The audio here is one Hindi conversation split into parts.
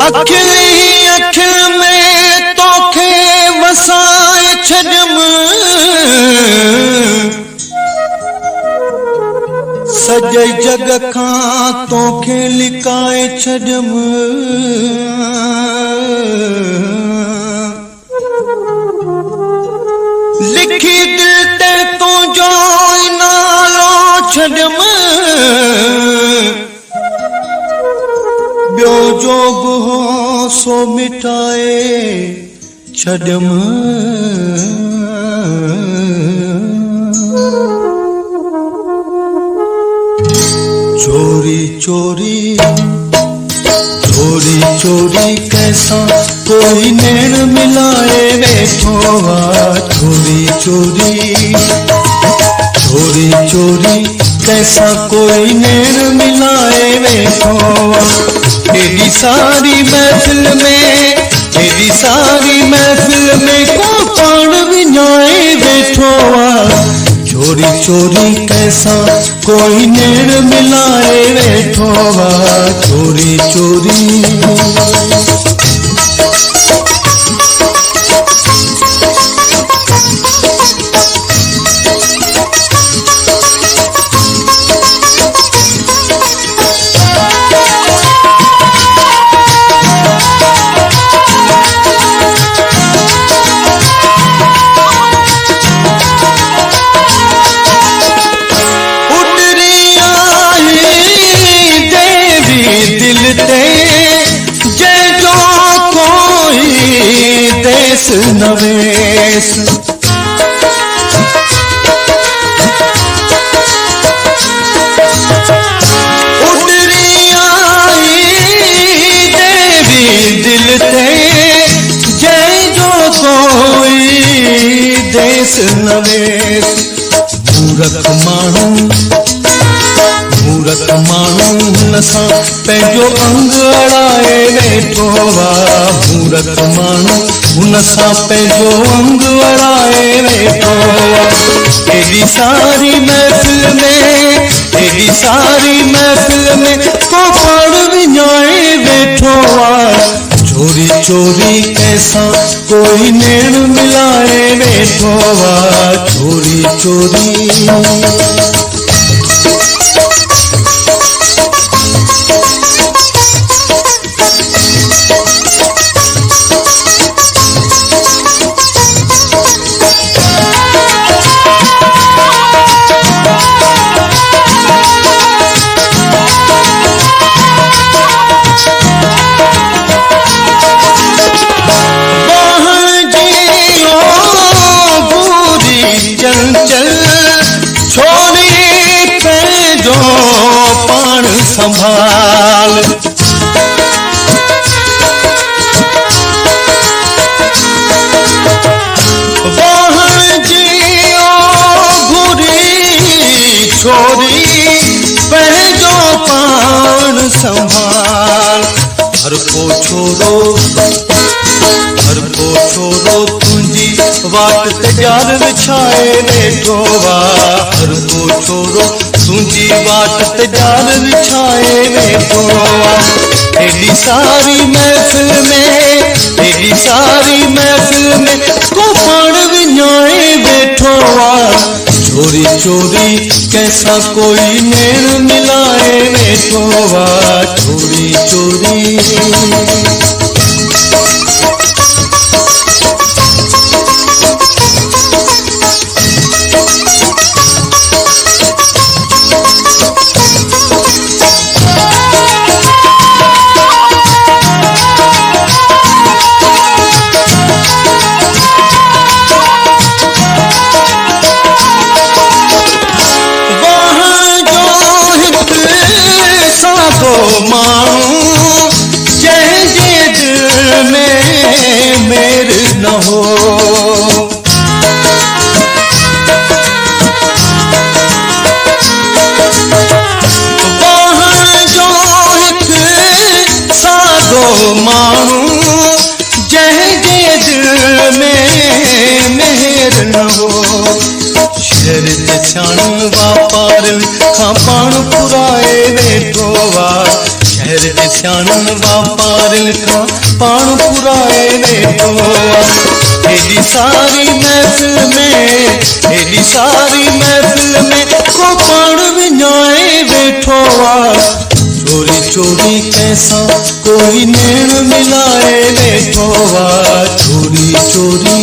अखिल में तोखे वसाए छॾम सॼे जग खां तोखे लिकाए छॾम लिखी दिल ते तुंहिंजो नालो छॾम ॿियो जो बि हो सो मिटाए छॾम चोरी चोरी चोरी चोरी कैसा कोई नैन मिलाए बैठो चोरी चोरी चोरी चोरी कैसा कोई नैन मिलाए बैठो तेरी सारी महफिल में को पान विञाए बैठो चोरी चोरी कैसा कोई नैन मिलाए बैठो चोरी चोरी नवेश उतरी आई देवी दिल ते जय जो कोई देश नवेश मूरत माण्हू हुन सां पंहिंजो अंग अड़ाए वेठो मूरत माण्हू हुन सां पंहिंजो अंग अड़ाए वेठो एॾी सारी महफ़िल में को पाण विञाए वेठो चोरी चोरी कैसा कोई नैन मिलाए वेठो चोरी चोरी संभाल वाहन जियो घुरी छोरी पंहिंजो पाण संभाल हर को छोरो तुंहिंजी वाट ते ॼाल विछाए वेठो हर को छोरो तुंहिंजी वाट ते ॼाल विछाए वेठो एॾी सारी महफ़िल में को पाण विञाए वेठो चोरी चोरी कैसा कोई नैन मिलाए वेठो चोरी चोरी में मेर न हो। वाहन जो हिक सादो माण्हू जंहिंजे दिल में मेर न हो। शहर जे सियाणनि वापारनि खां पाण पुराए वेठो आहे। शहर जे सियाणनि वापारनि खां पाण पुराए वेठो आहे। हेॾी सारी महफ़िल में, हेॾी सारी महफ़िल में को पाण विञाए वेठो आहे। चोरी चोरी कंहिंसां कोई नेण मिलाए वेठो आहे। चोरी चोरी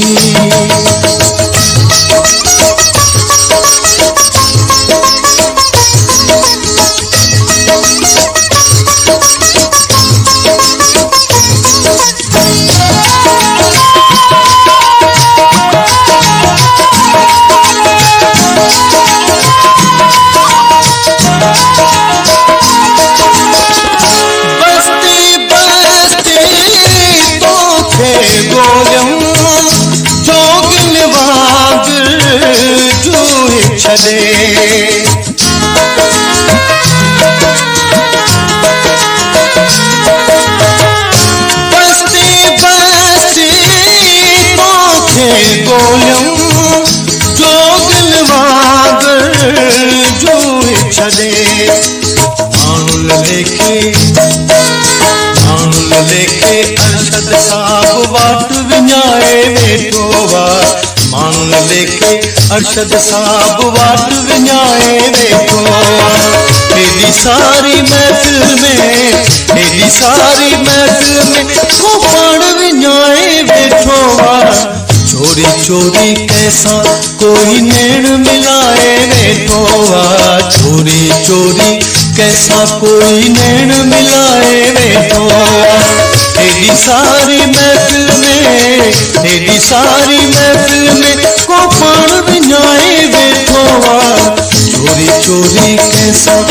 छॾे। बस्ती बस्ती तोखे ॻोल्हियूं जोगिन वांगुर जूए छॾे। माण्हुनि लेखे अरशद साहब वाट विञाए वेठो आहे। माण्हुनि लेखे अरशद साहब वाट विञाए वेठो आहे। हेॾी सारी महफ़िल में, हेॾी सारी महफ़िल में को पाण विञाए वेठो आहे। चोरी चोरी कंहिंसां कोई नेण मिलाए वेठो आहे। चोरी चोरी कंहिंसां कोई नेण मिलाए वेठो आहे। हेॾी सारी महफ़िल में, हेॾी सारी महफ़िल में को पाण विञाए वेठो आहे। चोरी चोरी कंहिंसां